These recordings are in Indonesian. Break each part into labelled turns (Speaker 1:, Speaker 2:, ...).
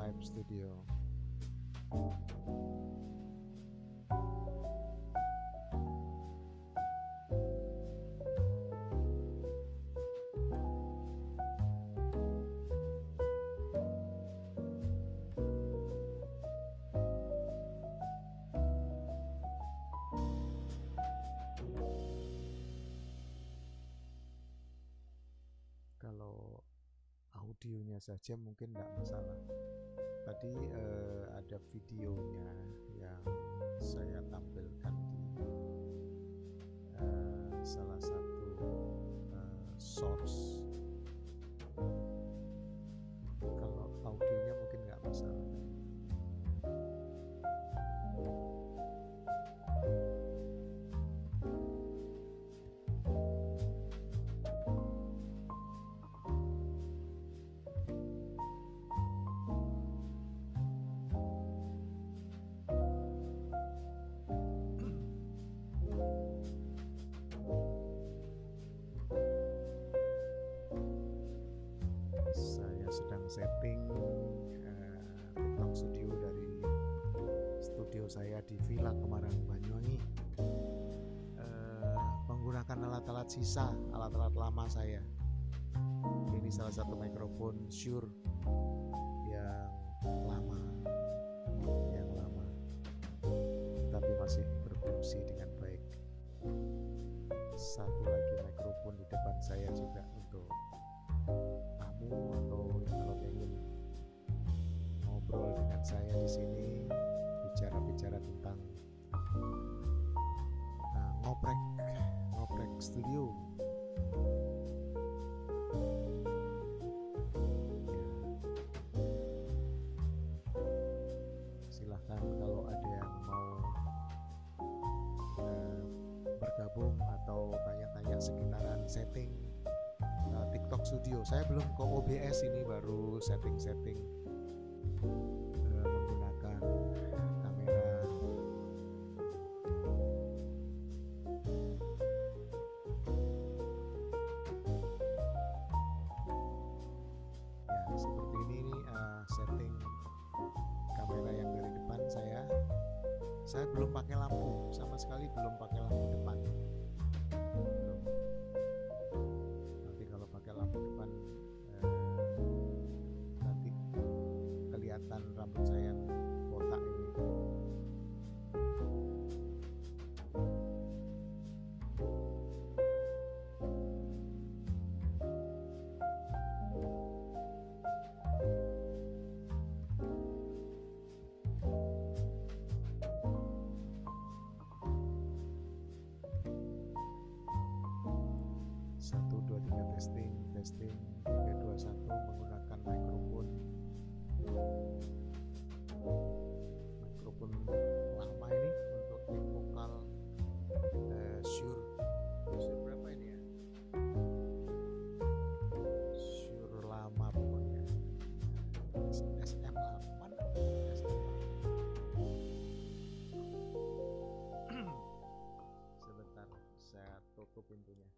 Speaker 1: Live Studio. Kalau audionya saja mungkin tidak masalah. Tadi ada videonya yang saya tampilkan di salah satu source. Kalau audionya mungkin nggak masalah. Saya sedang setting TikTok Studio dari studio saya di Villa Kemarang, Banyuwangi, menggunakan alat-alat sisa, alat-alat lama saya. Ini salah satu mikrofon Shure yang lama, tapi masih berfungsi dengan baik. Satu lagi mikrofon di depan saya juga untuk tamu atau kalau ingin ngobrol dengan saya di sini, bicara tentang ngoprek studio. Silahkan kalau ada yang mau bergabung atau tanya-tanya sekitaran setting TikTok Studio. Saya belum ke OBS, ini baru setting menggunakan kamera. Ya, seperti ini nih setting kamera yang dari depan saya. Saya belum pakai lampu, sama sekali belum pakai lampu depan. Belum. Nanti kalau pakai lampu depan nanti kelihatan rambut saya yang botak ini. Satu, dua, tiga, testing 3, 2, 1 menggunakan mikrofon lama ini untuk mic vokal Shure berapa ini ya, Shure lama pokoknya, SM8 sebentar saya tutup pintunya.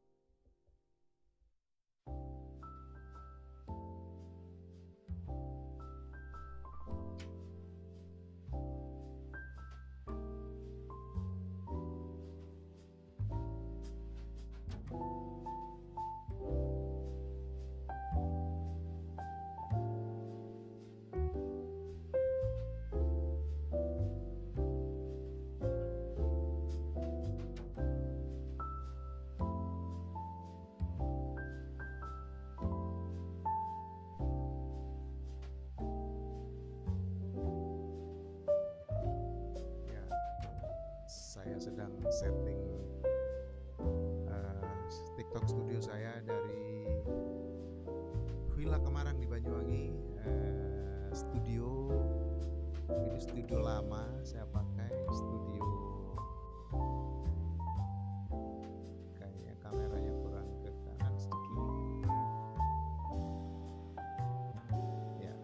Speaker 1: Saya sedang setting TikTok Studio saya dari Villa Kemarang di Banyuwangi. Studio ini studio lama, saya pakai studio kayaknya kameranya kurang ke kanan sedikit ya.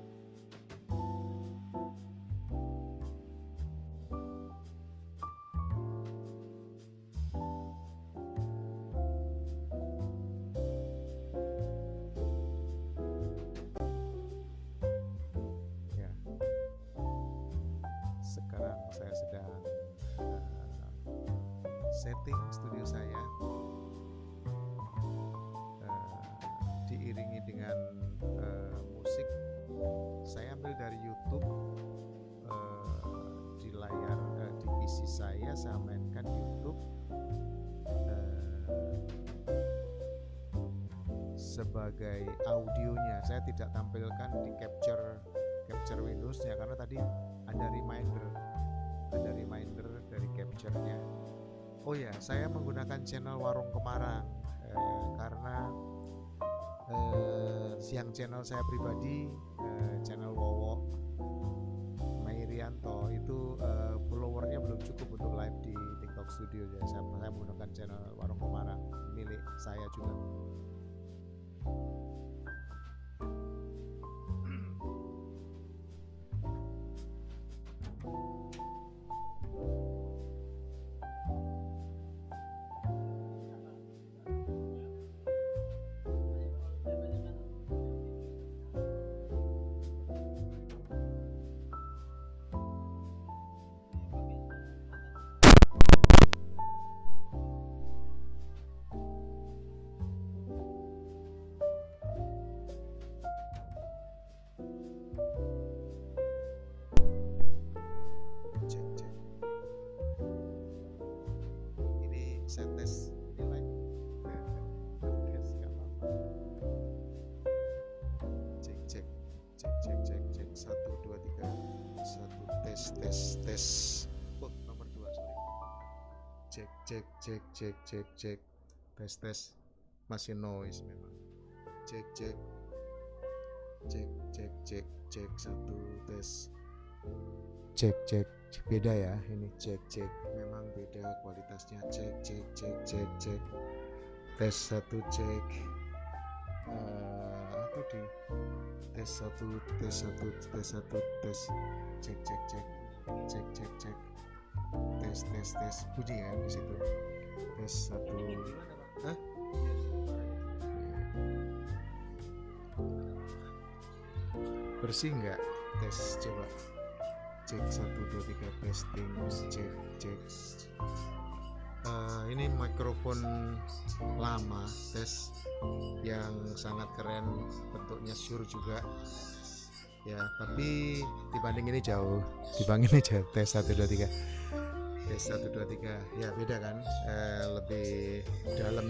Speaker 1: setting studio saya diiringi dengan musik. Saya ambil dari YouTube. Di layar di PC saya mainkan YouTube sebagai audionya. Saya tidak tampilkan di capture Windows-nya karena tadi ada reminder dari capture-nya. Oh ya, saya menggunakan channel Warung Kemarang karena yang channel saya pribadi, channel Wowo Mairianto itu followernya belum cukup untuk live di TikTok Studio. Jadi saya menggunakan channel Warung Kemarang milik saya juga. Saya tes nilai tes nggak apa-apa. Cek 1 2 3 1 tes nomor 2 sorry. Cek tes masih noise memang. Cek 1 tes. Cek beda ya, ini cek memang beda kualitasnya. Cek tes 1 cek apa di tes 1 tes bunyi ya di situ. Tes 1 bersih nggak? Tes coba. Cek 1 2 3 testing. Cek. Ini mikrofon lama tes yang sangat keren, bentuknya Shure juga ya, tapi dibanding ini jauh tes 1 2 3 ya beda kan, lebih dalam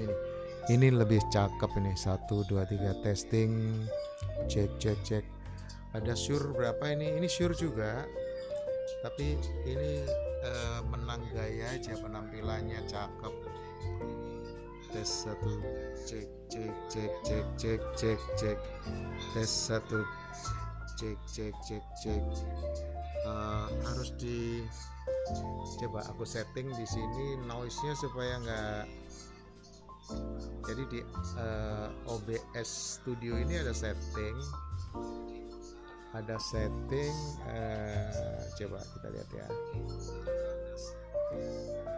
Speaker 1: ini lebih cakep ini. 1 2 3 testing. Cek. Ada Shure berapa ini Shure juga, tapi ini menang gaya aja, penampilannya cakep. Tes 1 cek tes 1 cek. Harus di coba aku setting di sini noise-nya supaya enggak. Jadi di OBS Studio ini ada setting coba kita lihat ya,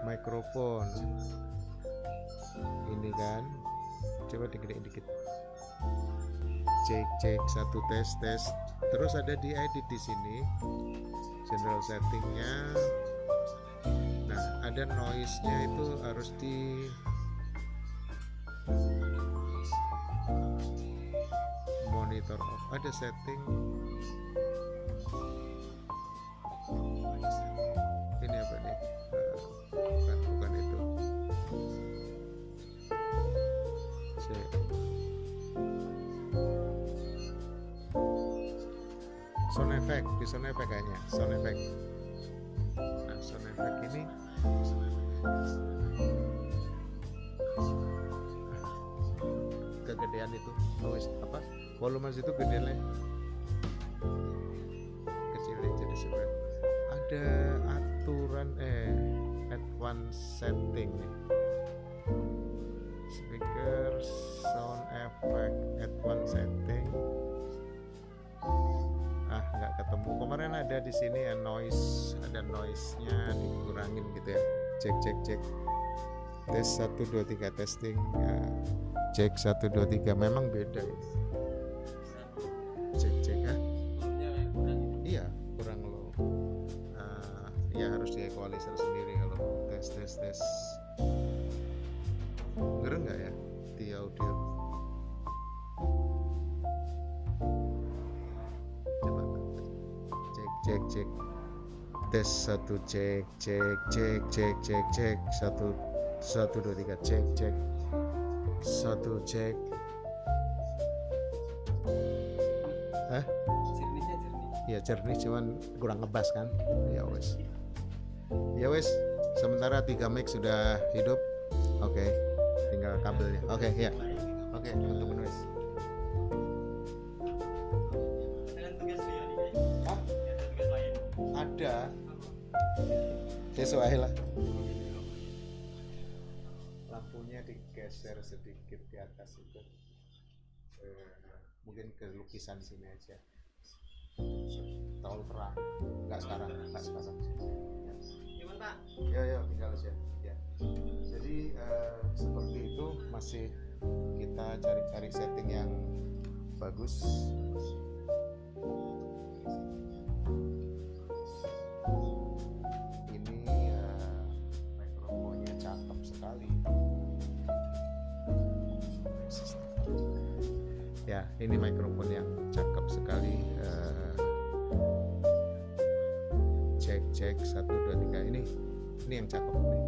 Speaker 1: mikrofon ini kan, coba digedein dikit. Cek 1 tes. Terus ada di edit di sini general settingnya. Nah ada noise-nya itu harus di monitor off. Ada setting ini apa nih, bukan itu. Sound effect kayaknya. Sound effect. Nah sound effect ini kegedean itu noise apa, volume itu gedean, kecilin jadi sebenarnya. Ada aturan advanced setting nih, speaker sound effect advanced setting. Nggak ketemu. Kemarin ada di sini ya ada noise-nya dikurangin gitu ya. Cek. Tes 1 2 3 testing. Cek 1 2 3 memang beda ya. Cek ya. Iya, kurang low. Ya harus di equalizer sendiri kalau tes. cek cek tes satu cek cek cek cek cek cek satu satu dua tiga cek cek satu cek. Ya jernih cuman kurang ngebas kan. Ya wes sementara 3 mic sudah hidup. Oke, tinggal kabelnya. Oke, ya. Oke, teman-teman wes. Ada sesuai lah. Lampunya digeser sedikit di atas itu. Mungkin ke lukisan sini aja. Terlalu terang. Enggak sekarang. Ya, tinggal aja. Ya. Jadi seperti itu, masih kita cari-cari setting yang bagus. Ini mikrofonnya cakep sekali. Ya, ini mikrofon yang cakep sekali. Cek 1 2 3 ini yang cakep nih.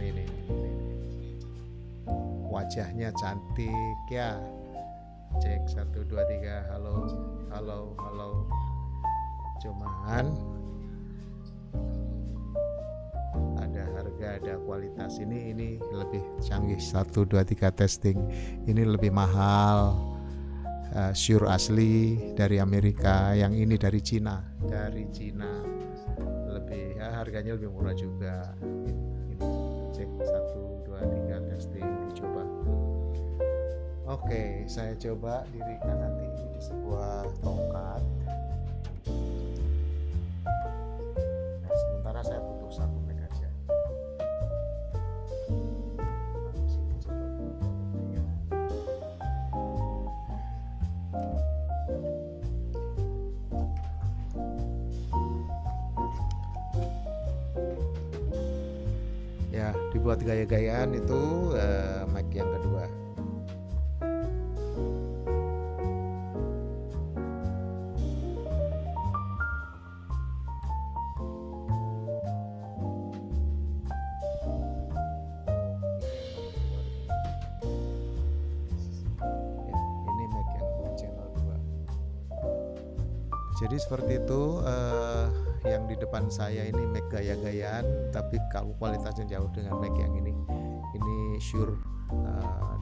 Speaker 1: Ini. Wajahnya cantik ya. Cek 1 2 3. Halo. Cuman ada harga, ada kualitas. Ini lebih canggih. 1 2 3 testing. Ini lebih mahal. Shure asli dari Amerika, yang ini dari Cina lebih harganya lebih murah juga. Ini cek 1 2 3 testing, dicoba. Oke, saya coba dirikan nanti di sebuah tongkat. Sementara saya butuh 1 mic aja. Ya, dibuat gaya-gayaan itu mic yang kedua. Ini mic yang channel 2. Jadi seperti itu. Yang di depan saya ini mic gaya-gayaan, tapi kalau kualitasnya jauh dengan mic yang ini. Ini Shure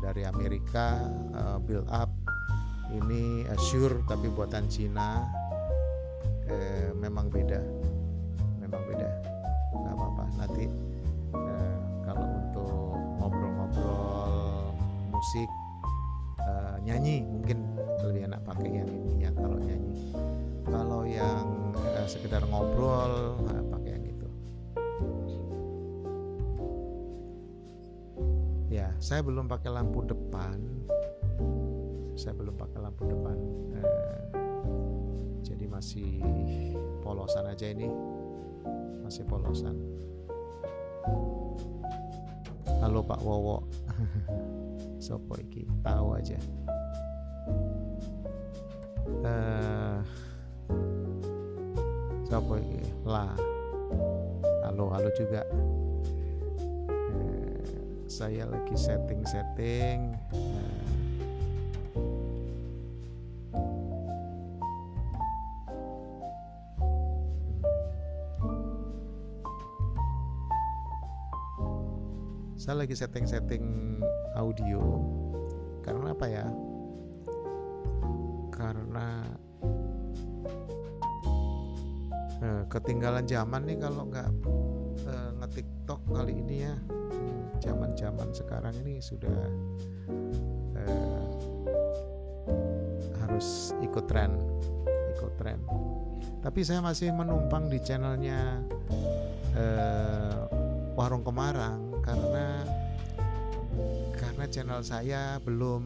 Speaker 1: dari Amerika, build up. Ini Shure tapi buatan Cina. Memang beda. Nggak apa-apa. Nanti kalau untuk ngobrol-ngobrol musik, nyanyi mungkin lebih enak pakai yang ini ya kalau nyanyi. Kalau yang sekedar ngobrol pakai yang itu. Ya, saya belum pakai lampu depan. Jadi masih polosan aja ini. Masih polosan. Halo Pak Wowo. Sopo iki, tahu aja. Sopo iki lah. Halo juga. Saya lagi setting. Saya lagi setting audio. Karena apa ya? Karena ketinggalan zaman nih kalau nggak nge-TikTok kali ini ya. Zaman sekarang ini sudah harus ikut tren. Tapi saya masih menumpang di channelnya Warung Kemarang karena channel saya belum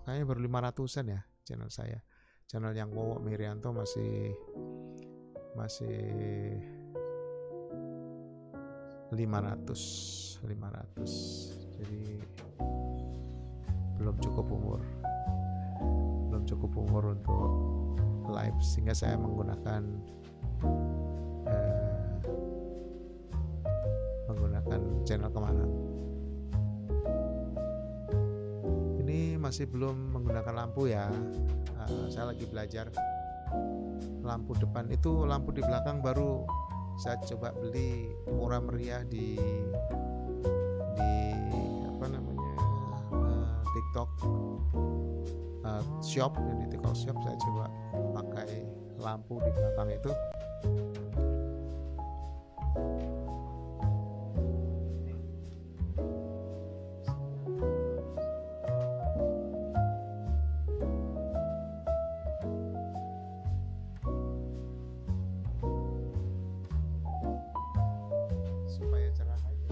Speaker 1: kayaknya baru 500-an ya channel saya. Channel yang Wowo Mirianto masih 500. Jadi belum cukup umur belum cukup umur untuk live, sehingga saya menggunakan channel Kemanang. Ini masih belum menggunakan lampu ya. Saya lagi belajar. Lampu depan itu, lampu di belakang baru saya coba beli murah meriah di apa namanya, TikTok shop. Di TikTok shop saya coba pakai lampu di belakang itu. Supaya cerah aja.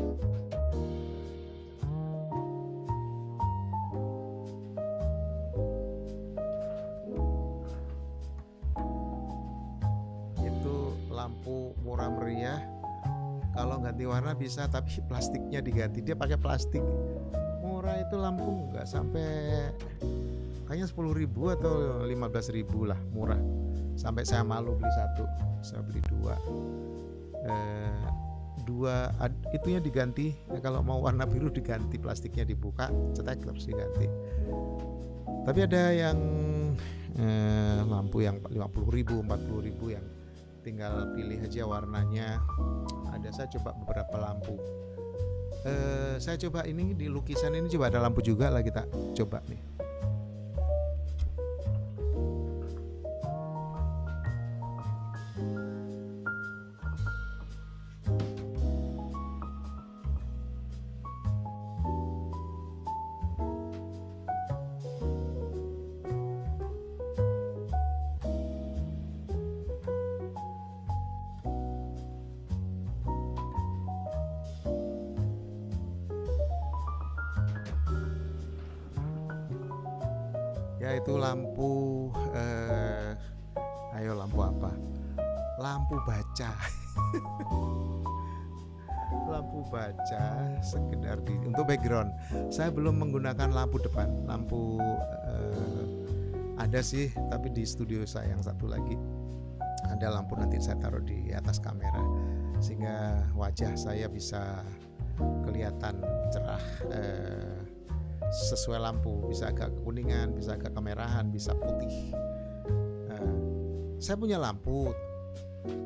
Speaker 1: Itu lampu murah meriah. Kalau ganti warna bisa, tapi plastiknya diganti. Dia pakai plastik. Murah itu lampu, nggak sampai, kayaknya 10.000 atau 15.000 lah, murah. Sampai saya malu beli satu, saya beli dua. Itunya diganti. Kalau mau warna biru diganti, plastiknya dibuka, cetek terus diganti. Tapi ada yang lampu yang 50.000, 40.000 yang tinggal pilih aja warnanya. Saya coba beberapa lampu. Saya coba ini di lukisan ini, coba ada lampu juga lah, kita coba nih. Ya itu lampu, ayo lampu apa? Lampu baca. Lampu baca sekedar untuk background. Saya belum menggunakan lampu depan. Lampu ada sih, tapi di studio saya yang satu lagi ada lampu, nanti saya taruh di atas kamera sehingga wajah saya bisa kelihatan cerah. Sesuai lampu, bisa agak kekuningan, bisa agak kemerahan, bisa putih. Saya punya lampu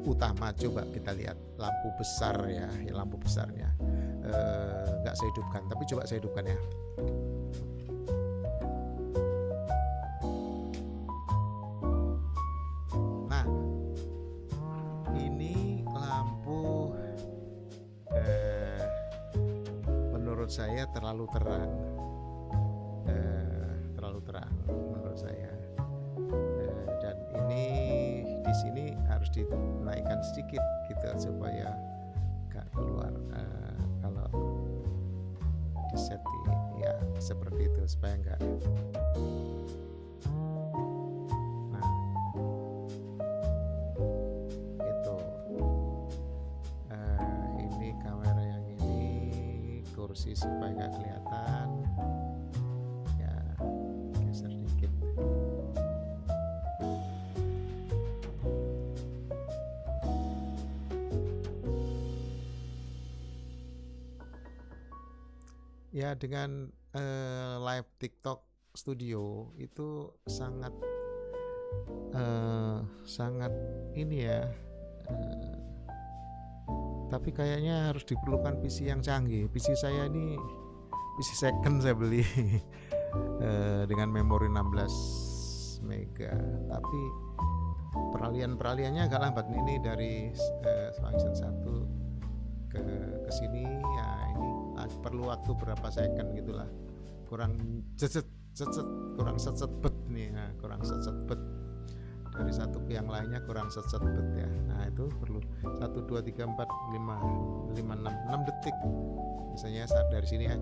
Speaker 1: utama, coba kita lihat lampu besar ya, lampu besarnya nggak saya hidupkan, tapi coba saya hidupkan ya. Nah, ini lampu menurut saya terlalu terang. Menurut saya, dan ini di sini harus dinaikkan sedikit gitu supaya gak keluar. Kalau di setting ya seperti itu supaya enggak. Nah, itu ini kamera yang ini, kursi supaya nggak kelihatan. Ya, dengan live TikTok studio itu sangat ini ya, tapi kayaknya harus diperlukan PC yang canggih. PC saya ini PC second saya beli dengan memori 16 mega, tapi peralihannya agak lambat. Ini dari function 1 ke sini ya, ini perlu waktu berapa second gitulah, kurang kurang bet nih, nah, kurang bet dari satu ke yang lainnya, kurang bet ya. Nah itu perlu 1 2 3 4 5 6 detik misalnya saat dari sini ya,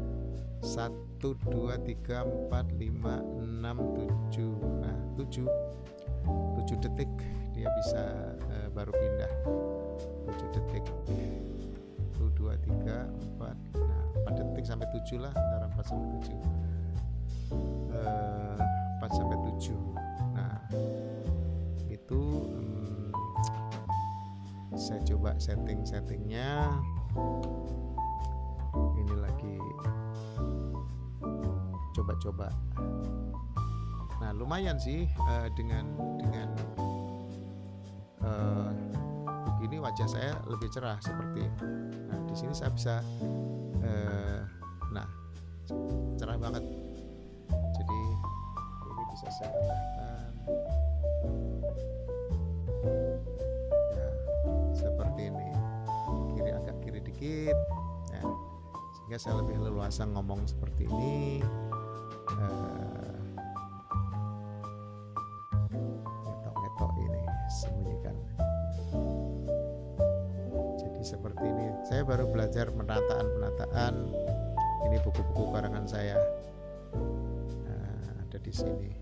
Speaker 1: 1 2 3 4 5 6 7, nah 7 detik dia bisa baru pindah. 7 detik 1 2 3 4, nah 4 detik sampai 7 lah, antara 4 sampai 7 4 sampai 7 coba settingnya. Ini lagi coba-coba. Nah lumayan sih dengan begini wajah saya lebih cerah seperti. Nah di sini saya bisa nah cerah banget. Jadi ini bisa saya rendahkan. Ya seperti ini. Agak kiri dikit. Ya, sehingga saya lebih leluasa ngomong seperti ini. Ngetok ini sembunyikan. Jadi seperti ini. Saya baru belajar penataan. Ini buku-buku karangan saya. Ada di sini.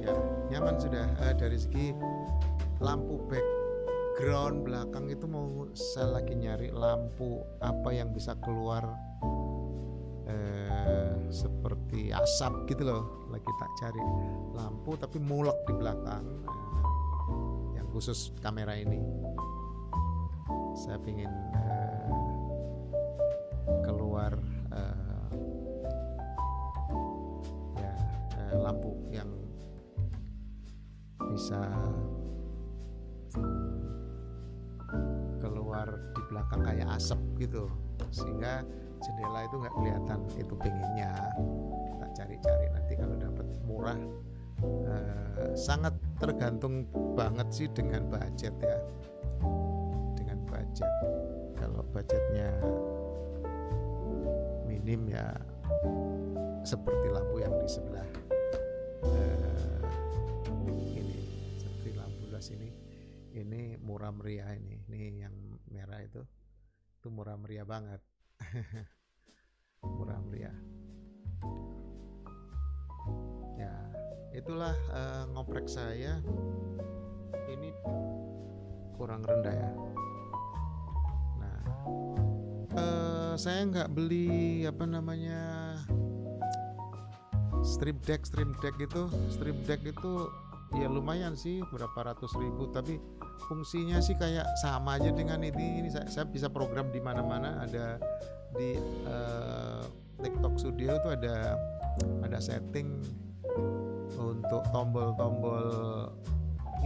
Speaker 1: Ya nyaman sudah. Dari segi lampu background belakang itu mau saya lagi nyari lampu apa yang bisa keluar seperti asap gitu loh, lagi tak cari lampu tapi mulek di belakang yang khusus kamera ini. Saya ingin keluar lampu yang bisa keluar di belakang kayak asap gitu, sehingga jendela itu nggak kelihatan. Itu pengennya tak cari-cari nanti kalau dapat murah. Sangat tergantung banget sih dengan budget ya, dengan budget. Kalau budgetnya minim ya seperti lampu yang di sebelah ini, seperti lampu belah sini. Ini murah meriah ini yang merah itu murah meriah banget. Murah meriah. Ya, itulah ngoprek saya. Ini kurang rendah ya. Nah, saya nggak beli stream deck itu ya lumayan sih, berapa ratus ribu, tapi fungsinya sih kayak sama aja dengan ini saya bisa program di mana-mana. Ada di TikTok Studio itu ada setting untuk tombol-tombol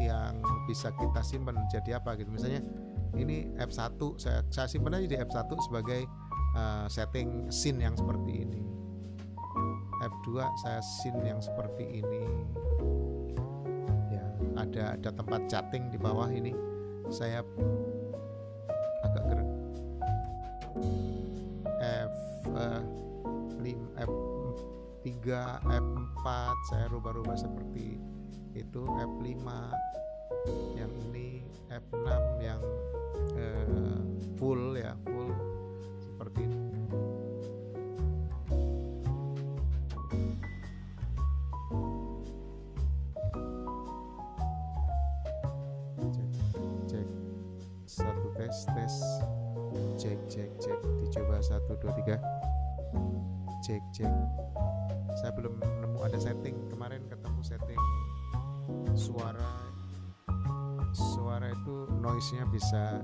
Speaker 1: yang bisa kita simpan jadi apa gitu. Misalnya ini F1 saya simpan aja di F1 sebagai setting scene yang seperti ini. F2 saya scene yang seperti ini. Ada tempat chatting di bawah ini. Saya agak gerak. F3, F4 saya rubah-rubah seperti itu. F5 yang ini, F6 yang full seperti ini. Tes cek dicoba 1 2 3 cek. Saya belum nemu ada setting. Kemarin ketemu setting suara itu noise-nya bisa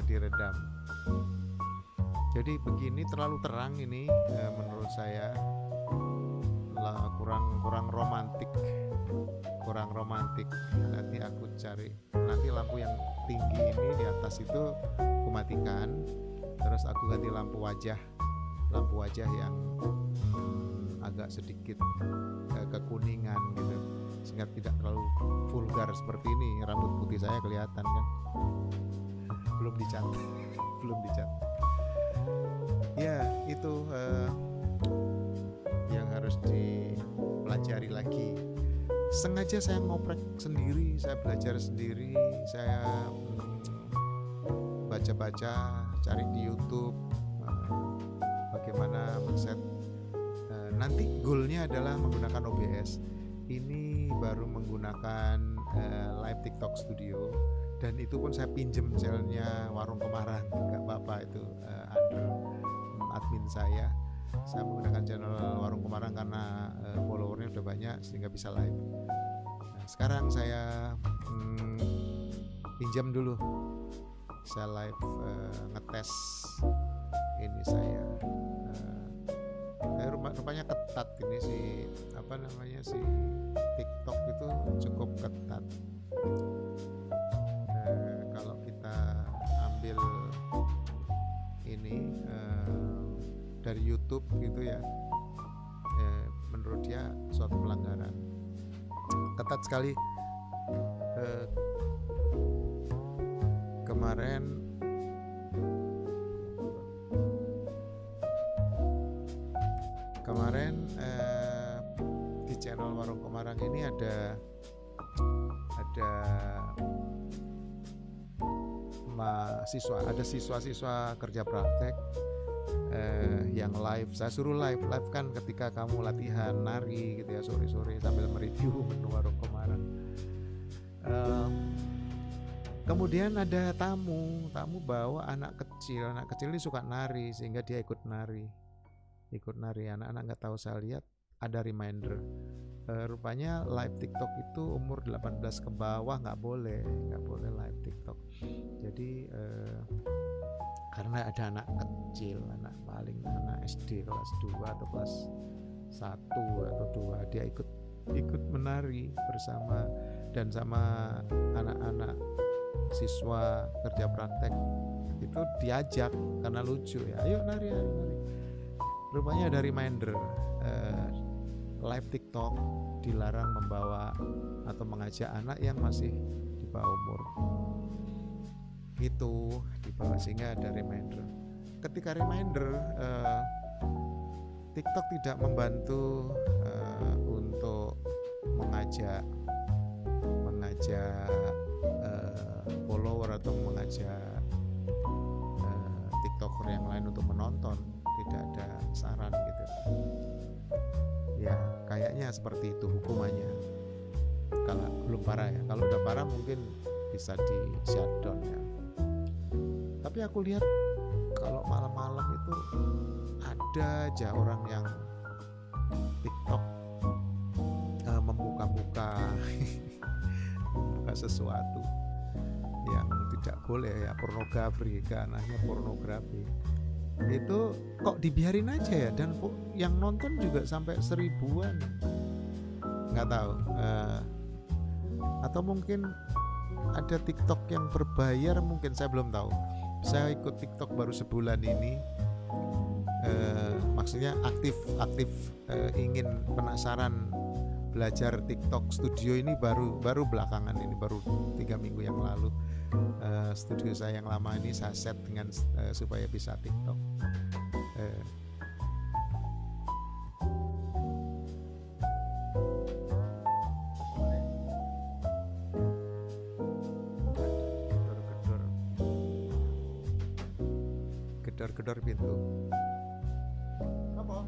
Speaker 1: diredam. Jadi begini terlalu terang ini menurut saya kurang romantik. Nanti aku cari lampu yang tinggi ini di atas itu aku matikan, terus aku ganti lampu wajah yang agak sedikit kekuningan gitu, sehingga tidak terlalu vulgar seperti ini. Rambut putih saya kelihatan kan, belum dicat. Ya itu yang harus dipelajari lagi. Sengaja saya ngoprek sendiri, saya belajar sendiri, saya baca-baca, cari di YouTube bagaimana men-set. Nanti goalnya adalah menggunakan OBS. Ini baru menggunakan live TikTok Studio, dan itu pun saya pinjem channelnya Warung Kemaran, nggak apa-apa, itu under admin saya. Saya menggunakan channel Warung Kemarang karena followernya udah banyak sehingga bisa live. Nah, sekarang saya pinjam dulu, saya live ngetes ini saya. Rupanya ketat ini si TikTok itu cukup ketat. Kalau kita ambil ini dari YouTube gitu ya, menurut dia suatu pelanggaran, ketat sekali. Kemarin di channel Warung Kemarang ini ada siswa-siswa kerja praktek yang live. Saya suruh live kan ketika kamu latihan nari gitu ya, sore-sore sambil mereview menu Warung Kemarang. Kemudian ada tamu bawa anak kecil ini suka nari sehingga dia ikut nari. Anak-anak nggak tahu, saya lihat ada reminder. Rupanya live TikTok itu umur 18 ke bawah nggak boleh live TikTok. Jadi karena ada anak kecil, anak SD kelas 2 atau kelas 1 atau 2, dia ikut menari bersama dan sama anak-anak siswa kerja praktek itu diajak karena lucu ya, ayo nari. Rupanya ada reminder, live TikTok dilarang membawa atau mengajak anak yang masih di bawah umur. Itu di bawah, sehingga ada reminder. Ketika reminder, TikTok tidak membantu untuk mengajak follower atau mengajak TikToker yang lain untuk menonton. Tidak ada saran gitu ya, kayaknya seperti itu hukumannya kalau belum parah ya. Kalau udah parah mungkin bisa di shutdown ya. Tapi aku lihat kalau malam-malam itu ada aja orang yang TikTok membuka sesuatu yang tidak boleh ya, pornografi, ranahnya pornografi. Itu kok dibiarin aja ya, dan yang nonton juga sampai 1000-an, nggak tahu. Atau mungkin ada TikTok yang berbayar, mungkin saya belum tahu. Saya ikut TikTok baru sebulan ini, maksudnya aktif ingin penasaran belajar TikTok Studio ini baru belakangan ini, baru 3 minggu yang lalu. Studio saya yang lama ini saya set dengan supaya bisa TikTok. Gedor pintu. Apa?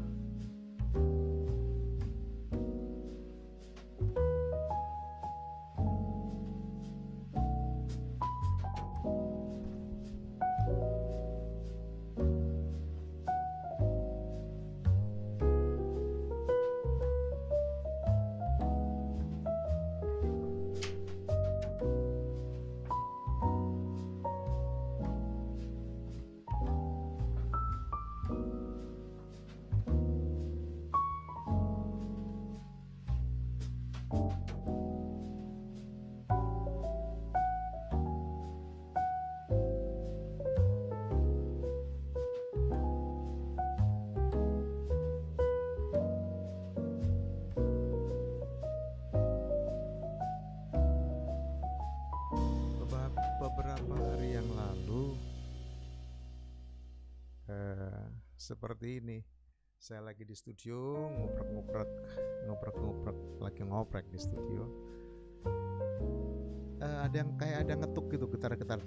Speaker 1: Beberapa hari yang lalu seperti ini, saya lagi di studio ngoprek di studio. Ada yang kayak ada ngetuk gitu, getar-getar.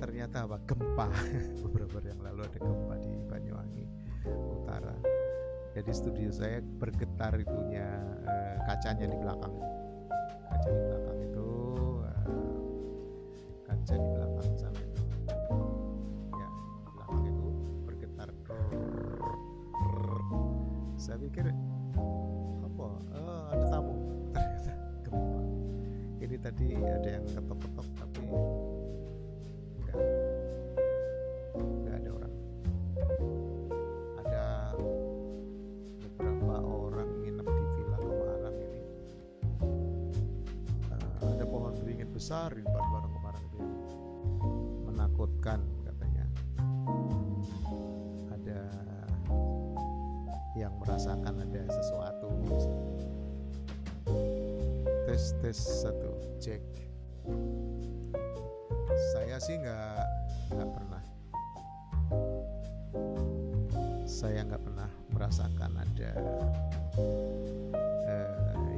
Speaker 1: Ternyata apa? Gempa. Beberapa hari yang lalu ada gempa di Banyuwangi Utara. Jadi studio saya bergetar itunya, kacanya di belakang itu. Kaca di belakang itu, kaca di belakang sana itu, ya, di belakang itu bergetar. Saya pikir apa? Ada tamu. Ternyata gempa. Ini tadi ada yang ketok-ketok tapi enggak ada orang. Ada beberapa orang nginep di Villa Kemarang ini. Ada pohon beringin besar di depan Villa Kemarang itu yang menakutkan katanya. Ada yang merasakan ada sesuatu. Tes satu, cek. Saya sih nggak pernah. Saya nggak pernah merasakan ada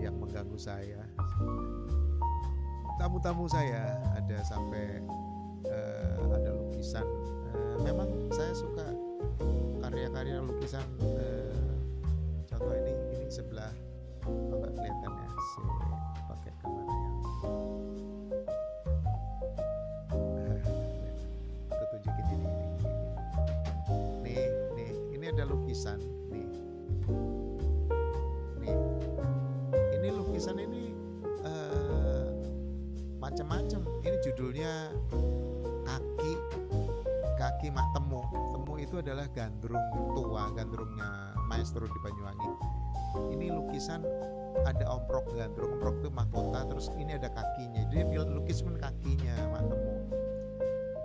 Speaker 1: yang mengganggu saya. Tamu-tamu saya ada sampai ada lukisan. Memang saya suka karya-karya lukisan. Contoh ini sebelah, nggak kelihatan ya, si pakai kamera yang aku tunjukin ini. Nih, ini ada lukisan nih. Ini lukisan ini macam-macam. Ini judulnya kaki mak temu. Temu itu adalah gandrung tua, gandrungnya maestro di Banyuwangi. Ini lukisan ada omprok gandrung, omprok itu mahkota, terus ini ada kakinya. Jadi lukis pun kakinya mak temu.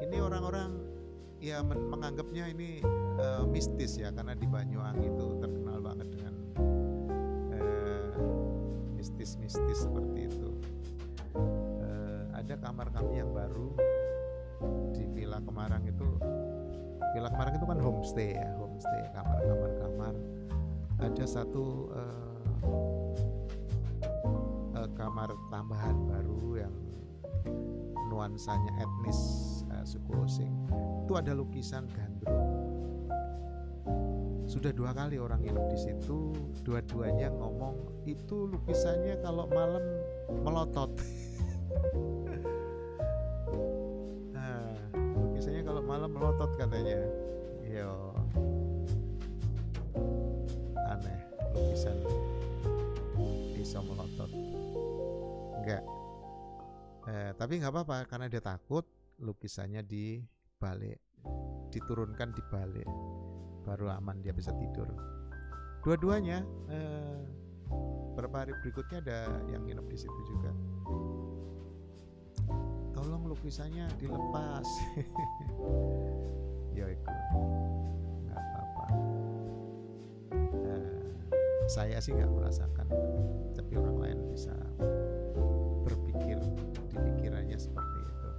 Speaker 1: Ini orang-orang ya menganggapnya ini mistis ya, karena di Banyuwangi itu terkenal banget dengan mistis-mistis seperti itu. Ada kamar kami yang baru di Villa Kemarang itu. Villa Kemarang itu kan homestay ya, kamar. Ada satu kamar tambahan baru yang nuansanya etnis, suku Osing. Itu ada lukisan gandrung. Sudah 2 kali orang nginep di situ, dua-duanya ngomong itu lukisannya kalau malam melotot. Lukisannya kalau malam melotot katanya. Yo, aneh, lukisan bisa melotot. Enggak. Tapi nggak apa-apa karena dia takut lukisannya dibalik, diturunkan dibalik, baru aman dia bisa tidur. Dua-duanya beberapa hari berikutnya ada yang nginep di situ juga. Tolong lukisannya dilepas. Ya itu nggak apa-apa. Saya sih nggak merasakan, tapi orang lain bisa berpikir di pikirannya seperti itu.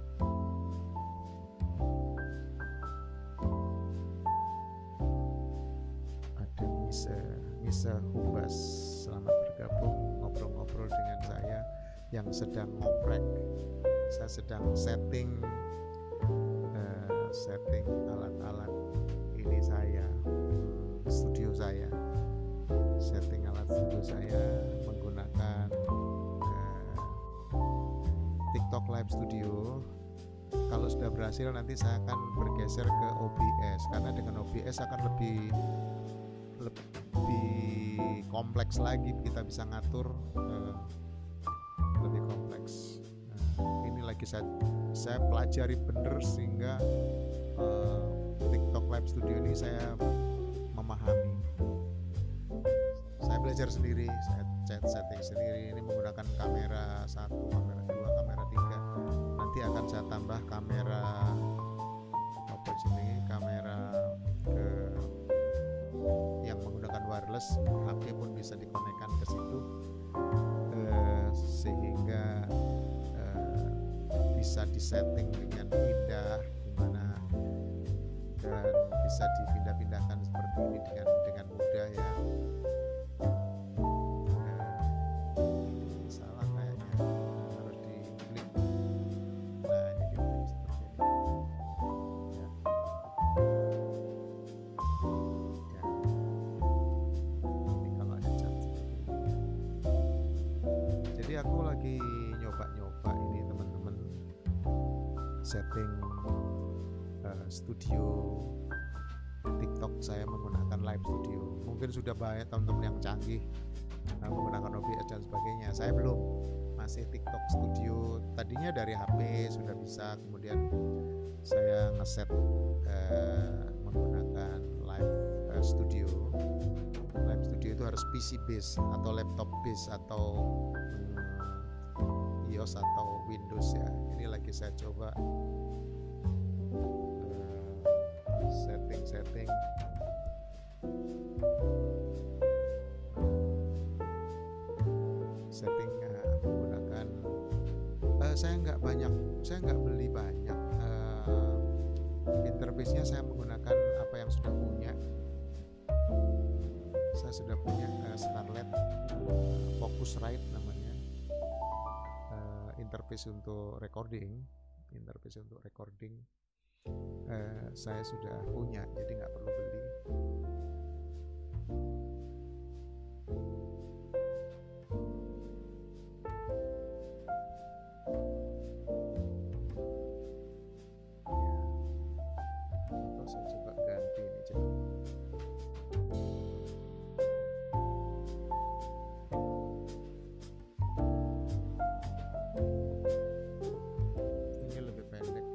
Speaker 1: Ada Misa Humbas, selamat bergabung ngobrol-ngobrol dengan saya yang sedang ngoprek. Saya sedang setting alat-alat ini studio saya. Setting alat studio saya menggunakan TikTok Live Studio. Kalau sudah berhasil nanti saya akan bergeser ke OBS, karena dengan OBS akan lebih kompleks lagi, kita bisa ngatur lebih kompleks. Ini lagi saya pelajari bener sehingga TikTok Live Studio ini saya memahami. Saya belajar sendiri, saya setting sendiri. Ini menggunakan kamera 1, kamera 2, kamera 3. Nanti akan saya tambah kamera kamera yang menggunakan wireless, HP pun bisa dikonekkan ke situ, sehingga bisa disetting dengan indah gimana, dan bisa dipindah-pindahkan seperti ini dengan mudah ya. Ini salah kayaknya, harus diklik. Nah jadi seperti ini ya. Ini kalau ada chat seperti ini ya. Jadi aku lagi nyoba ini teman-teman, setting studio TikTok saya menggunakan live studio. Mungkin sudah banyak teman-teman yang canggih menggunakan OBS dan sebagainya. Saya belum, masih TikTok studio. Tadinya dari HP sudah bisa, kemudian saya ngeset menggunakan live studio. Live studio itu harus PC base atau laptop base atau iOS atau Windows ya. Ini lagi saya coba setting menggunakan saya nggak beli banyak interface-nya. Saya menggunakan apa yang sudah punya. Saya sudah punya Scarlett Focusrite namanya, interface untuk recording. Saya sudah punya, jadi nggak perlu beli. Atau saya coba ganti ini coba. Ini lebih pendek.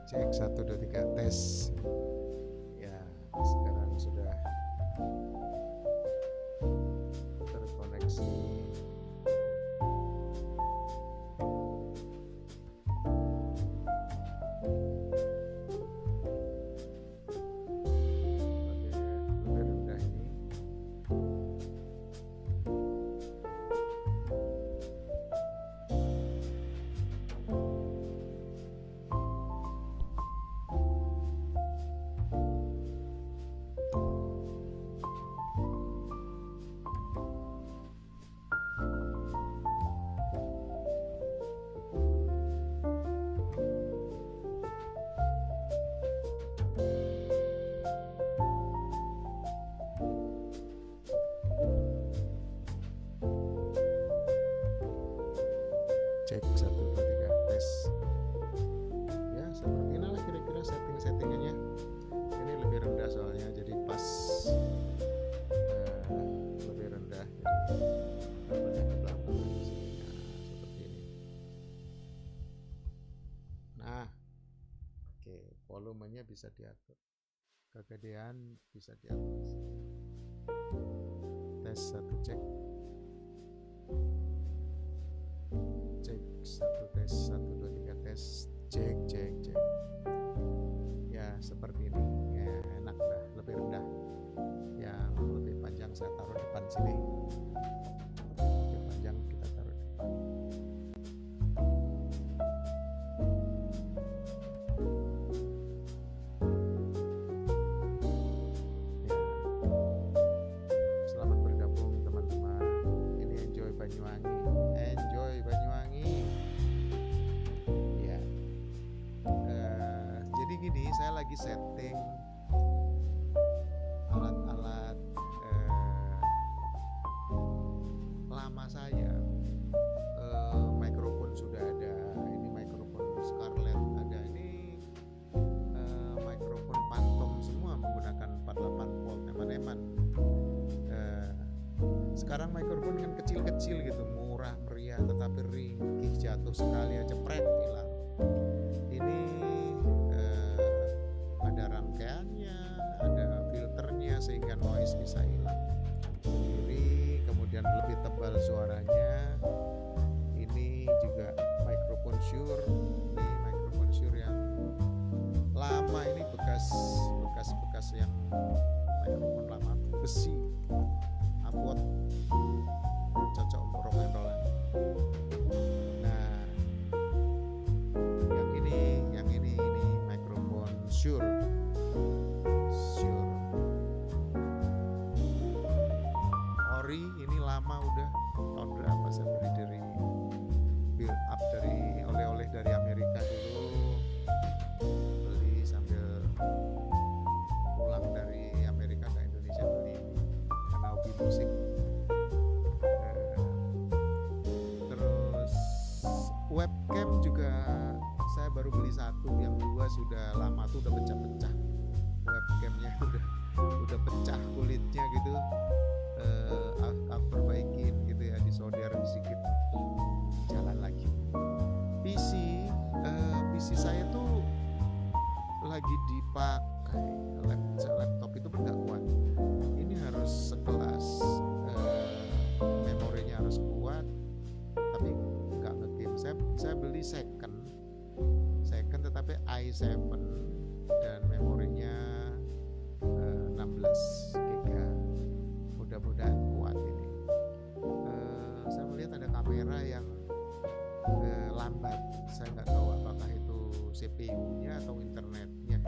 Speaker 1: Cek 1 2 3 tes. Ya, sekarang sudah terkoneksi. Lebih rendah ini. Cek 1 2 3 tes. Ya, seperti inilah kira-kira setting-settingannya. Ini lebih rendah soalnya, jadi pas lebih rendah. Jadi levelnya ke belakang di sini. Nah, seperti ini. Nah, oke, volumenya bisa diatur. kegedean bisa diatasi. Tes 1 cek. Cek 1 tes 1 2 3 tes. Cek. Ya seperti ini. Ya enak dah, lebih rendah. Yang lebih panjang saya taruh depan sini. Lebih panjang kita taruh depan. Setting alat-alat lama saya. Mikrofon sudah ada, ini mikrofon Scarlett ada, ini mikrofon Phantom semua menggunakan 48 volt eman-eman. Sekarang mikrofon kan kecil-kecil gitu, murah meriah tetapi ringkih, jatuh sekali aja pret hilang. Ini ada rangkaiannya, ada filternya sehingga noise bisa hilang sendiri, kemudian lebih tebal suaranya. Ini juga mikrofon Shure, ini mikrofon Shure yang lama, ini bekas yang mikrofon lama, besi, abot, cocok untuk rock and roll. Nah, yang ini mikrofon Shure. Ori ini lama udah, tahun berapa saya beli, dari build up dari oleh-oleh dari Amerika dulu, beli sambil pulang dari Amerika ke Indonesia beli karena hobi musik. Terus webcam juga saya baru beli 1, yang 2 sudah lama tuh, udah pecah-pecah webcamnya, udah pecah kulitnya gitu. Aku perbaikin gitu ya, disolder sedikit, jalan lagi. PC saya tuh lagi dipakai, laptop itu pun gak kuat. Ini harus sekelas, memorinya harus kuat, tapi gak nge-game. Saya beli second tetapi i7 dan memorinya 16 GB. Mudah-mudahan kuat ini. Saya melihat ada kamera yang lambat. Saya nggak tahu apakah itu CPU-nya atau internetnya.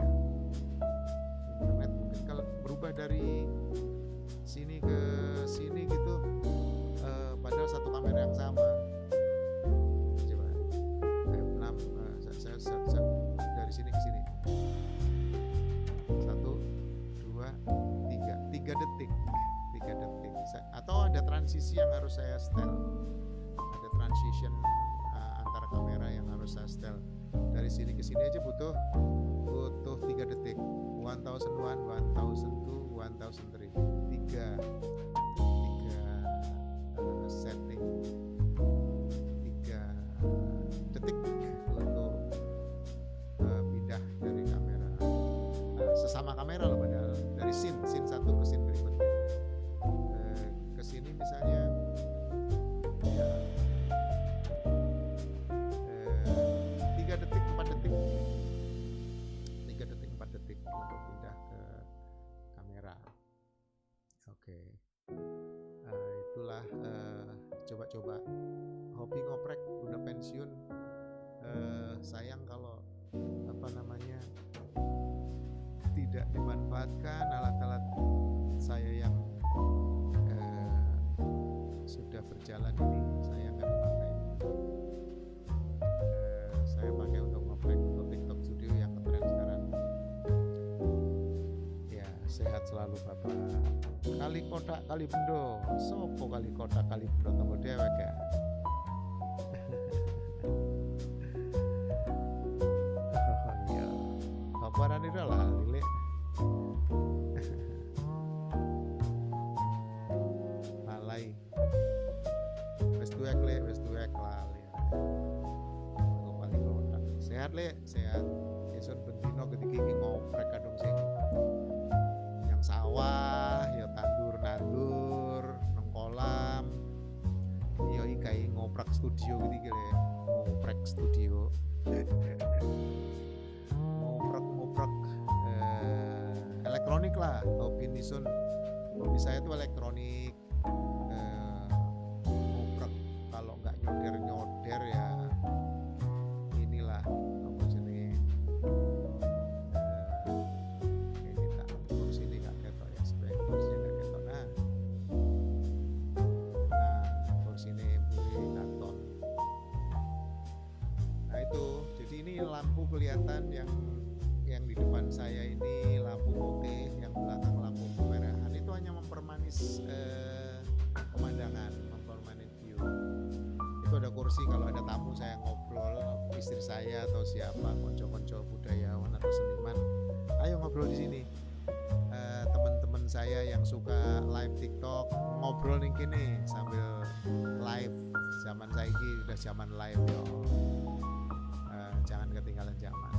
Speaker 1: Internet mungkin kalau berubah dari sini ke sini gitu, padahal satu kamera yang sama. Coba saya dari sini ke sini. 1, 2, 3 detik. Atau ada transisi yang harus saya setel, ada transition antara kamera yang harus saya setel. Dari sini ke sini aja butuh 3 detik. 1001, 1002, 1003. 3 setting, 3 detik untuk pindah dari kamera, sesama kamera loh, padahal dari scene 1 ke scene berikutnya. Ke sini misalnya ya, 3 detik 4 detik 4 detik untuk pindah ke kamera. Oke. Itulah coba-coba hobi ngoprek, udah pensiun. Sayang kalau tidak dimanfaatkan alat-alat saya yang sudah berjalan ini, saya nggak dipakai. Saya pakai untuk ngoprek untuk TikTok Studio yang keren sekarang. Ya, sehat selalu Bapak. Kali kotak kali bendo, sopo kali kotak kali bendo tunggu dewek ya. Oh iya, apa nani lah lile. Lalai. Wes tuwek lali. Aku kali kotak. Sehat le, sehat. Esun bendino ketika iki ngoprek kadung sing sawah ya tandur-nandur nang kolam ya iki ngoprak studio gitu ya. Ngoprek studio. Ngoprek elektronik lah. Hobi saya itu elektronik. Ngoprek kalau nggak nyoder ya inilah apa jenenge ini tak kursi ini nggak ketok ya, sebenarnya kursinya nggak ketok. Nah kursi ini buri kantor. Nah itu jadi ini lampu kelihatan yang di depan saya ini lampu oke, yang belakang lampu kemerahan itu hanya mempermanis pemandangan, mempermanis view. Itu ada kursi kalau ada tamu saya ngobrol, istri saya atau siapa, konco-konco budayawan atau seniman, ayo ngobrol di sini. Teman-teman saya yang suka live TikTok ngobrol nih kini sambil live. Zaman saiki udah zaman live yo. Jangan ketinggalan zaman.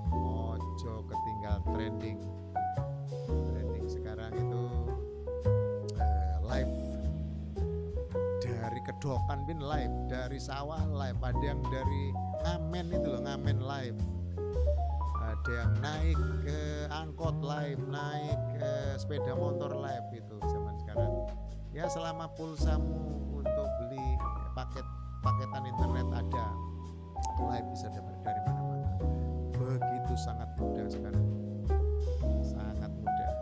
Speaker 1: Ojo ketinggal trending sekarang itu live dari kedokan bin live, dari sawah live, ada yang dari ngamen itu loh, ngamen live, ada yang naik ke angkot live, naik ke sepeda motor live. Itu zaman sekarang ya, selama pulsamu untuk beli paketan internet ada, live bisa dapat dari mana-mana. Begitu sangat mudah sekarang, sangat mudah.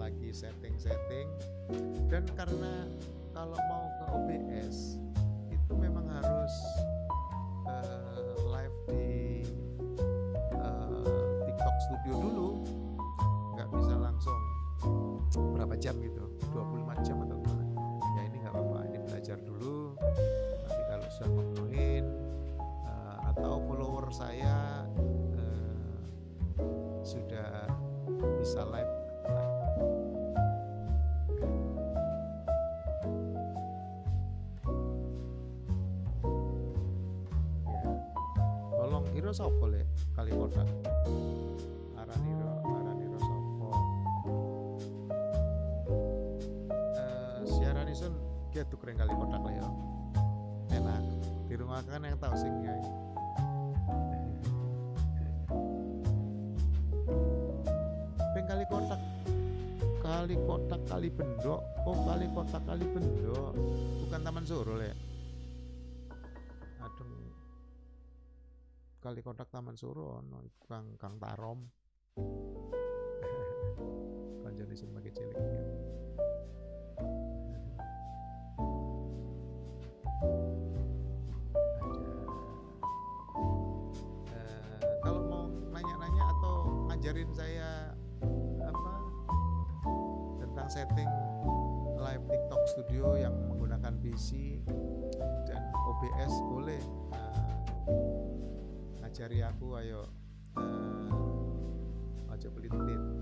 Speaker 1: Lagi setting dan karena kalau mau ke OBS itu memang harus live di TikTok Studio dulu, nggak bisa langsung berapa jam gitu, 25 jam atau gimana ya. Ini nggak apa-apa, ini belajar dulu, nanti kalau sudah memenuhin atau follower saya sudah bisa live. Iro sopo le kali kota araniro sopo siaran isun dia tuh keren kali kotak lah ya, enak di rumah kan yang tahu sing ya. Peng kali kotak kali bendok, kali kotak kali bendok, bukan Taman Suro ya. Aduh, kali kotak Taman Suro no Kang Tarom. Kanjane sing pakai cilik ya. Kalau mau nanya-nanya atau ngajarin saya tentang setting live TikTok Studio yang menggunakan PC dan OBS boleh. Ngajari aku, ayo aja pelit-pelit ya.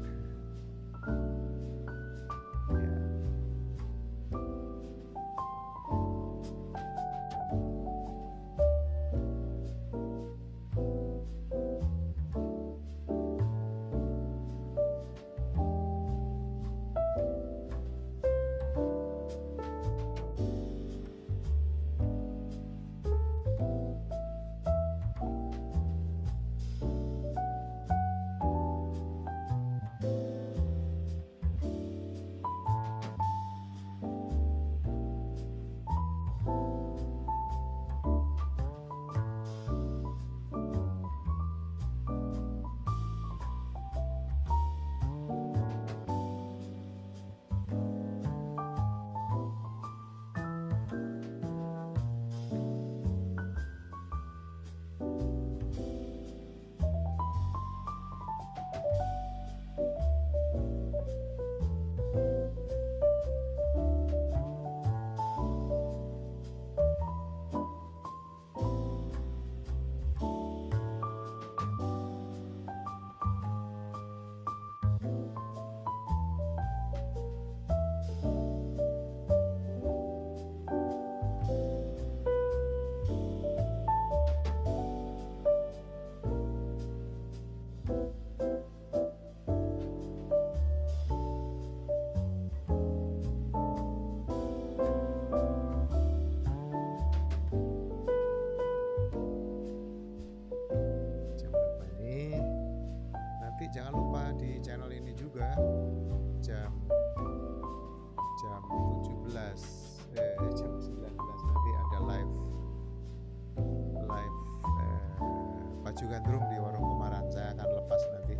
Speaker 1: 6 gandrung di Warung Kumaran. Saya akan lepas nanti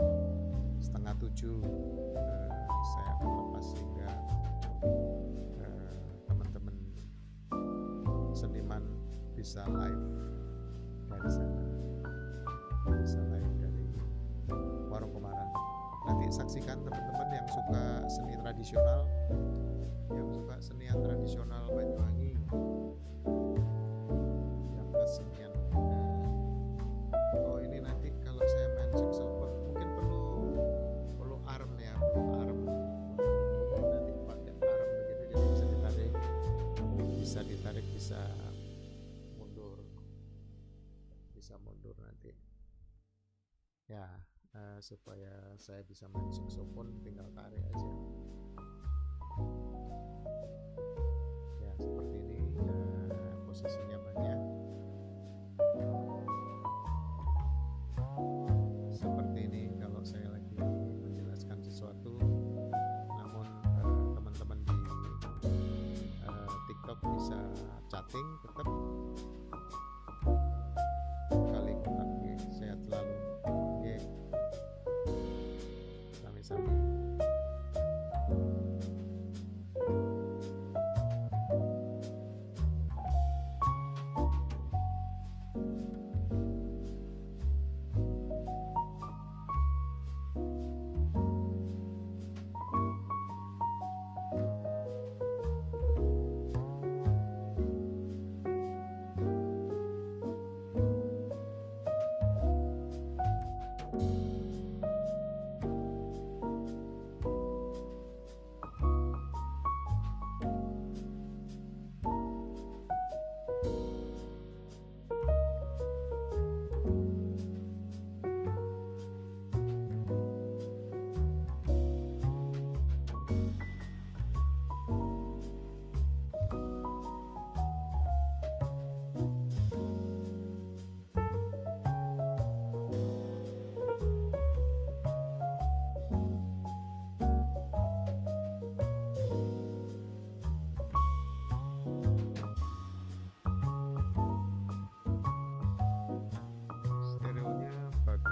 Speaker 1: 6:30. Saya akan lepas sehingga teman-teman seniman bisa live dari sana, bisa live dari Warung Kumaran. Nanti saksikan teman-teman yang suka seni tradisional, yang suka senian tradisional Banyuwangi, yang kesenian. Oh, ini nanti kalau saya main saxophone mungkin perlu arm ya, perlu arm. Nanti pakai arm begitu, jadi bisa ditarik, bisa mundur nanti. Ya, supaya saya bisa main saxophone tinggal tarik aja. Ya, seperti ini posisi nyamannya. Seperti ini kalau saya lagi menjelaskan sesuatu, namun teman-teman di TikTok bisa chatting tetap. Kali sehat selalu. Sami-sami.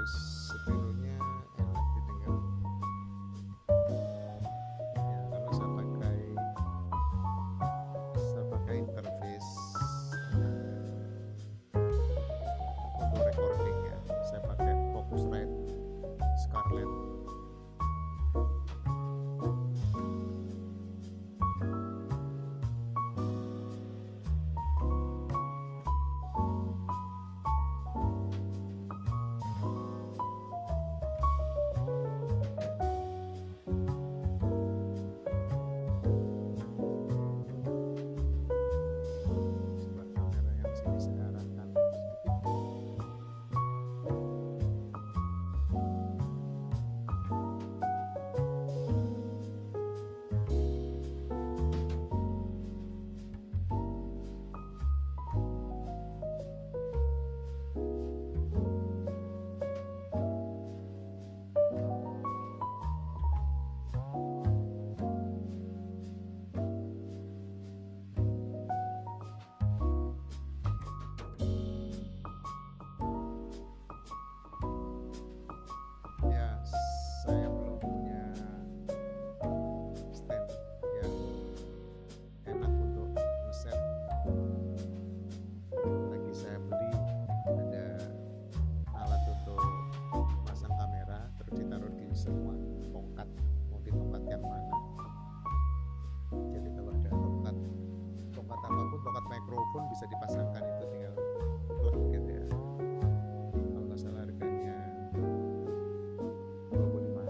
Speaker 1: Stereonya enak didengar ya, kalau saya pakai interface untuk recording ya, saya pakai Focusrite Scarlett. Mikrofon bisa dipasangkan, itu tinggal plug gitu ya. Kalau nggak salah harganya 25.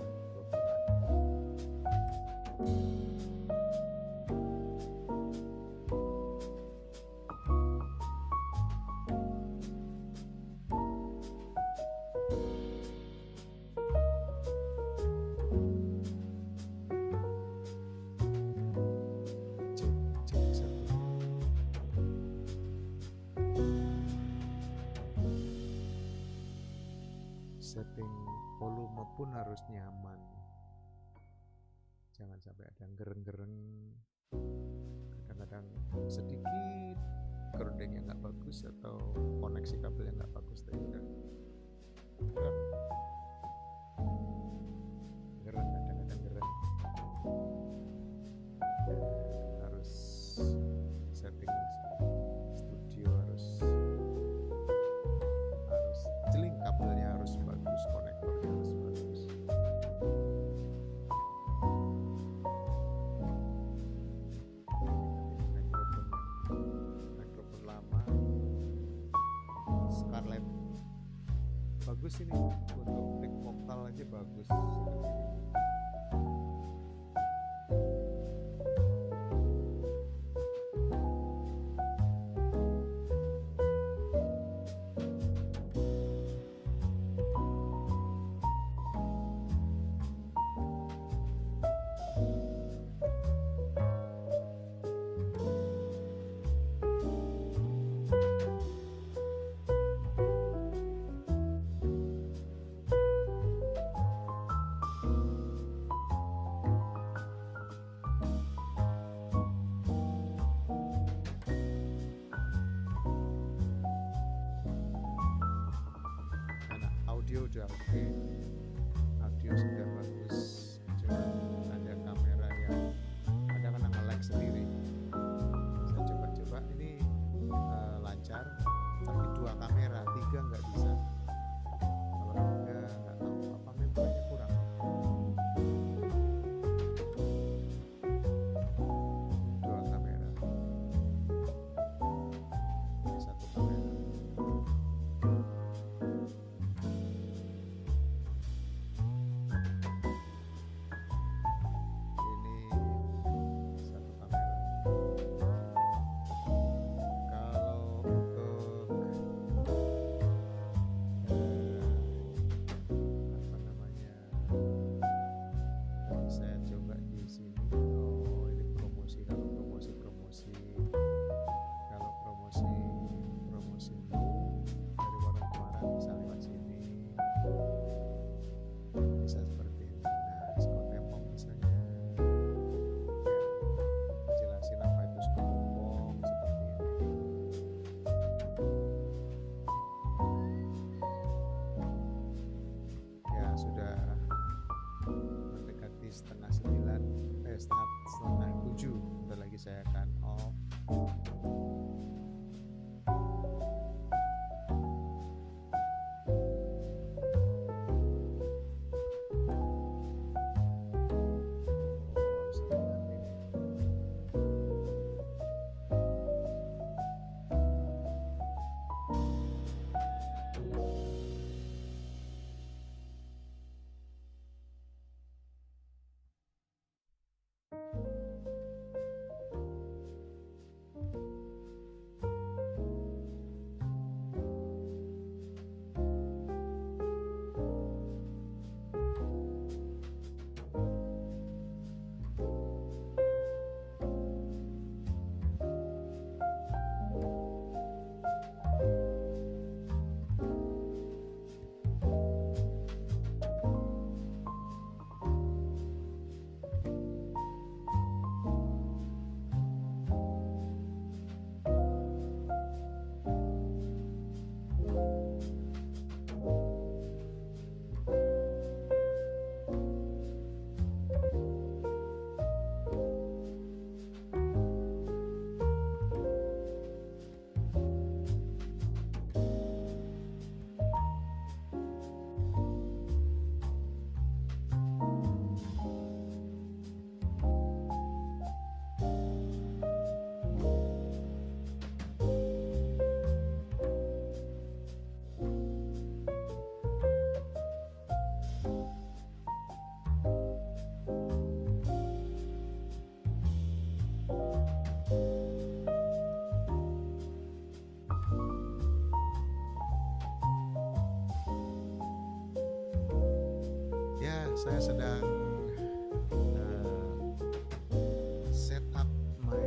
Speaker 1: Setting volume pun harus nyaman, jangan sampai ada gereng-gereng. Kadang-kadang sedikit gerdengnya nggak bagus atau koneksi kabelnya nggak bagus, udah bagus ini, untuk take vokal aja bagus seperti ini. Audio udah oke, audio sudah bagus, cuma ada kamera yang kadang-kadang nge-lag sendiri. Saya coba-coba ini lancar, tapi 2 kamera, 3 nggak bisa. Kalau 3 nggak tahu apa membernya kurang. 2 kamera, ini 1 kamera. Sudah mendekati setengah 7. Bentar lagi saya akan off. Saya sedang set up my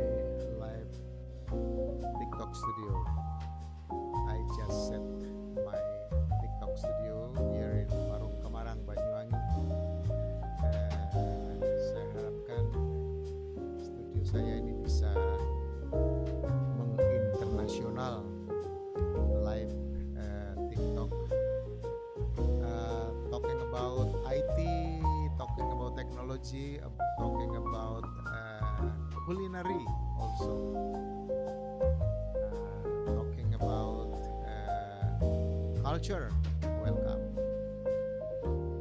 Speaker 1: live TikTok studio. I just set my TikTok studio here in Parung Kemarang, Banyuwangi. Saya harapkan studio saya ini bisa menginternasional live TikTok, talking about IT, talking about technology, talking about culinary also, talking about culture. Welcome.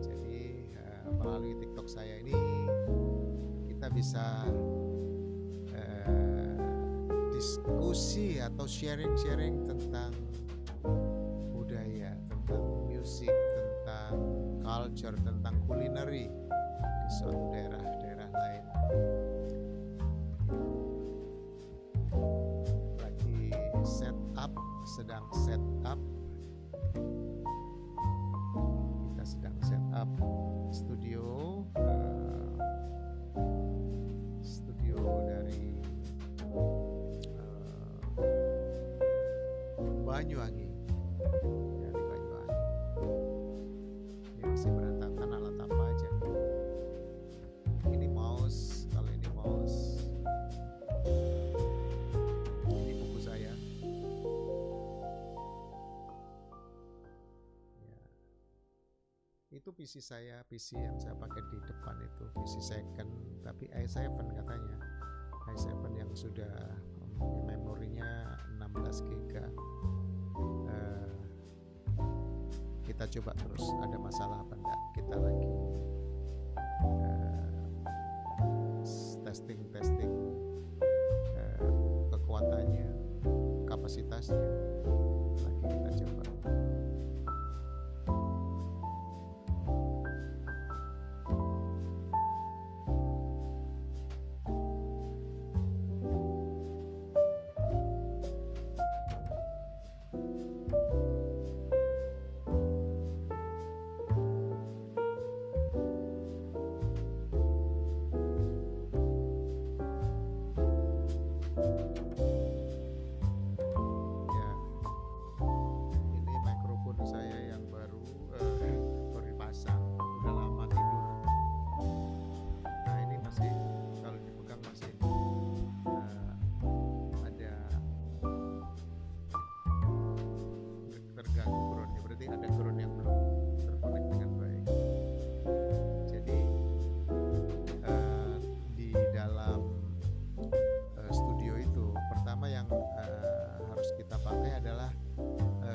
Speaker 1: Jadi melalui TikTok saya ini kita bisa diskusi atau sharing-sharing tentang budaya, tentang musik, belajar tentang kulineri di suatu daerah-daerah lain. Lagi sedang set up. Kita sedang set up studio dari Banyuwangi. Dari Banyuwangi. Ini masih berantakan, alat apa aja. Ini mouse, kalau ini mouse. Ini buku saya. Ya. Itu PC saya, PC yang saya pakai di depan itu, PC second, tapi i7 katanya. i7 yang sudah memorinya 16 GB. Kita coba terus, ada masalah apa enggak, kita lagi testing kekuatannya, kapasitasnya, lagi kita coba.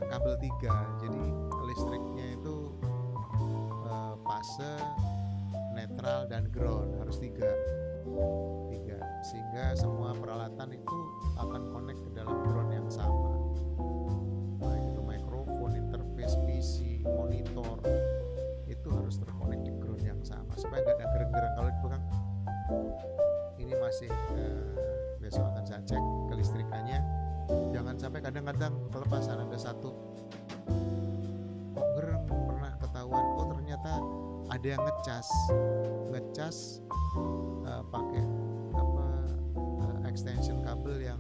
Speaker 1: Kabel 3, jadi listriknya itu fase, netral, dan ground, harus 3, sehingga semua peralatan itu akan connect ke dalam ground yang sama, baik itu mikrofon, interface, PC, monitor, itu harus terkonek di ground yang sama supaya nggak ada gereng-gereng. Kalau dipegang ini masih besok akan saya cek kelistrikannya. Jangan sampai kadang-kadang kelepasan, ada satu kok gereng, pernah ketahuan, oh ternyata ada yang ngecas pakai extension kabel yang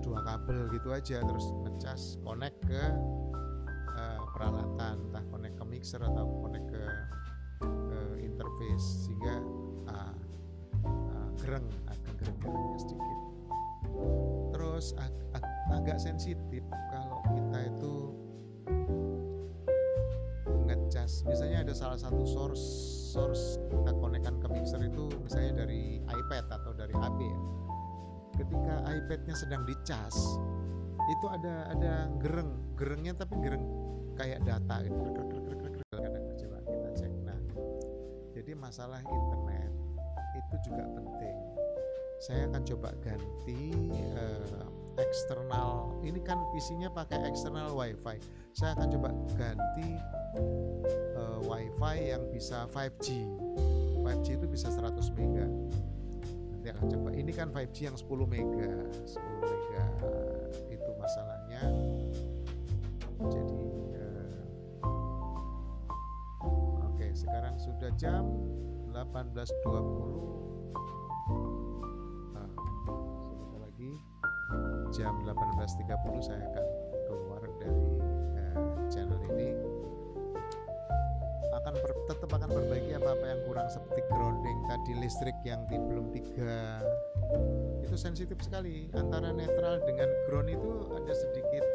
Speaker 1: dua kabel gitu aja, terus ngecas connect ke peralatan, entah connect ke mixer atau connect ke interface, sehingga akan gereng-gerengnya sedikit. Terus agak sensitif kalau kita itu ngecas, misalnya ada salah satu source kita konekkan ke mixer itu misalnya dari iPad atau dari HP ya. Ketika iPadnya sedang dicas, itu ada gerengnya, tapi gereng kayak data gitu. Kadang coba kita cek. Nah, jadi masalah internet itu juga penting. Saya akan coba ganti eksternal. Ini kan PC-nya pakai eksternal WiFi. Saya akan coba ganti WiFi yang bisa 5G. 5G itu bisa 100 mega. Nanti akan coba. Ini kan 5G yang 10 mega. 10 mega itu masalahnya. Jadi oke, sekarang sudah jam 18.20. Jam 18.30 saya akan keluar dari channel ini. Tetap akan perbaiki apa-apa yang kurang, seperti grounding tadi, listrik yang belum 3 itu sensitif sekali. Antara netral dengan ground itu ada sedikit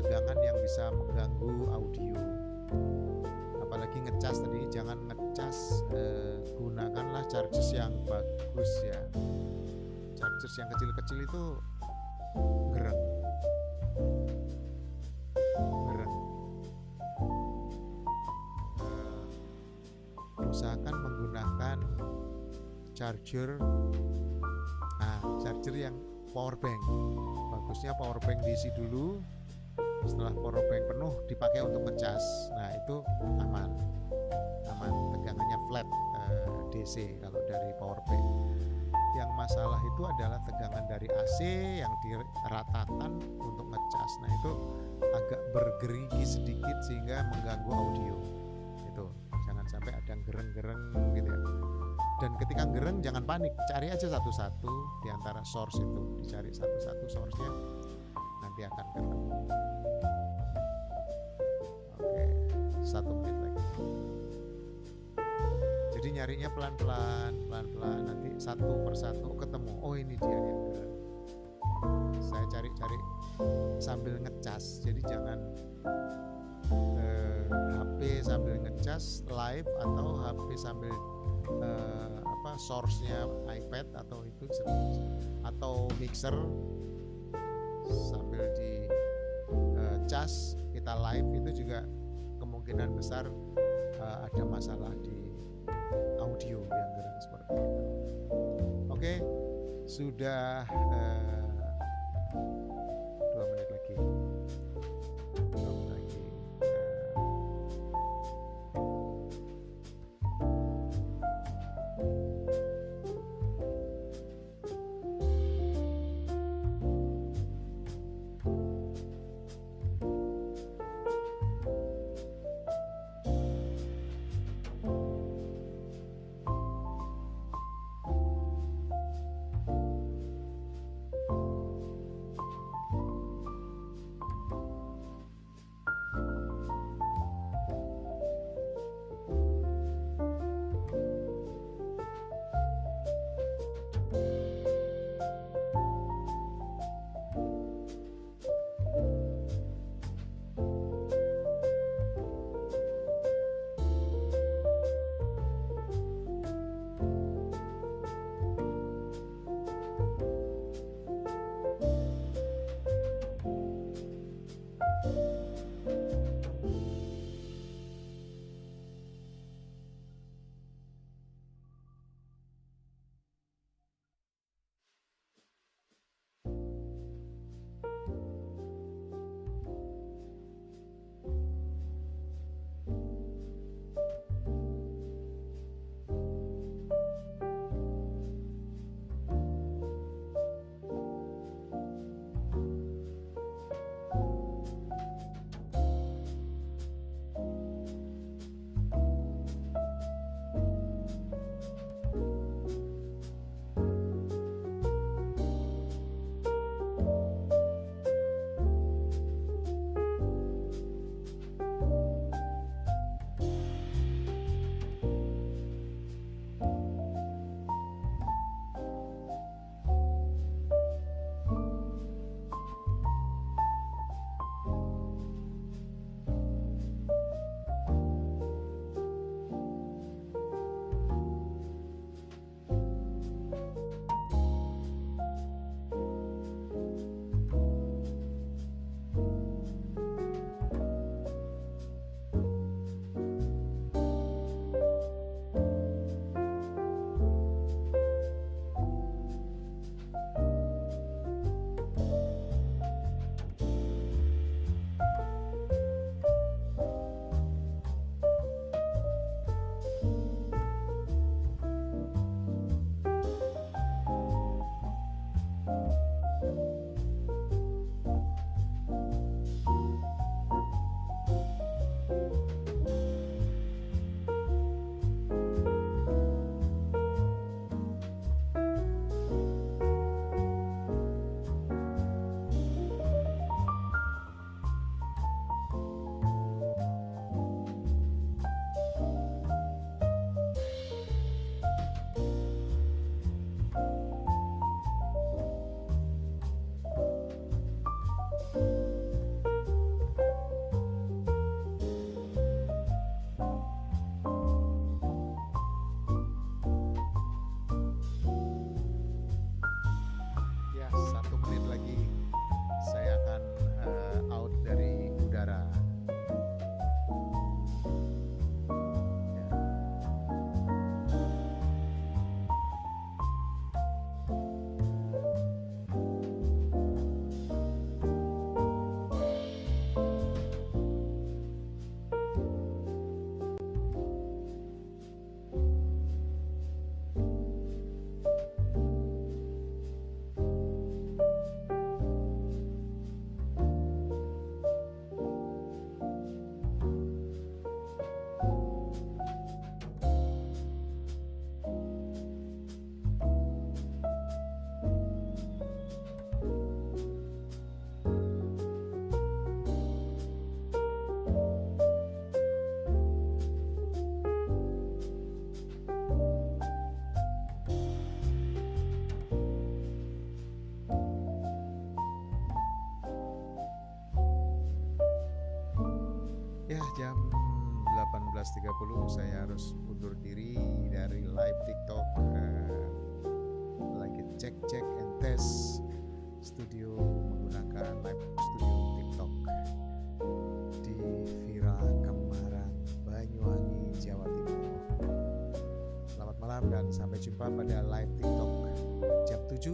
Speaker 1: tegangan yang bisa mengganggu audio. Apalagi ngecas tadi, jangan ngecas, gunakanlah chargers yang bagus ya. Chargers yang kecil-kecil itu gereng. Usahakan menggunakan charger yang power bank. Bagusnya power bank diisi dulu Setelah power bank penuh dipakai untuk ngecas, nah itu aman, tegangannya flat, DC kalau dari power bank. Yang masalah itu adalah tegangan dari AC yang diratakan untuk ngecas. Nah itu agak bergerigi sedikit sehingga mengganggu audio. Itu jangan sampai ada gereng-gereng gitu ya. Dan ketika gereng jangan panik, cari aja satu-satu di antara source itu, dicari satu-satu source-nya, nanti akan ketemu. Oke, 1 menit lagi. Jadi nyarinya pelan-pelan, nanti satu persatu ketemu. Oh ini dia yang gereng. Saya cari-cari sambil ngecas, jadi jangan HP sambil ngecas live atau HP sambil source-nya iPad atau itu atau mixer sambil di cas kita live, itu juga kemungkinan besar ada masalah di audio yang gereng seperti itu. Oke, sudah 2 menit lagi. Ya, jam 18.30 saya harus undur diri dari live TikTok. Lagi cek and test studio menggunakan live studio TikTok di Vira Kemarang, Banyuwangi, Jawa Timur. Selamat malam dan sampai jumpa pada live TikTok jam 7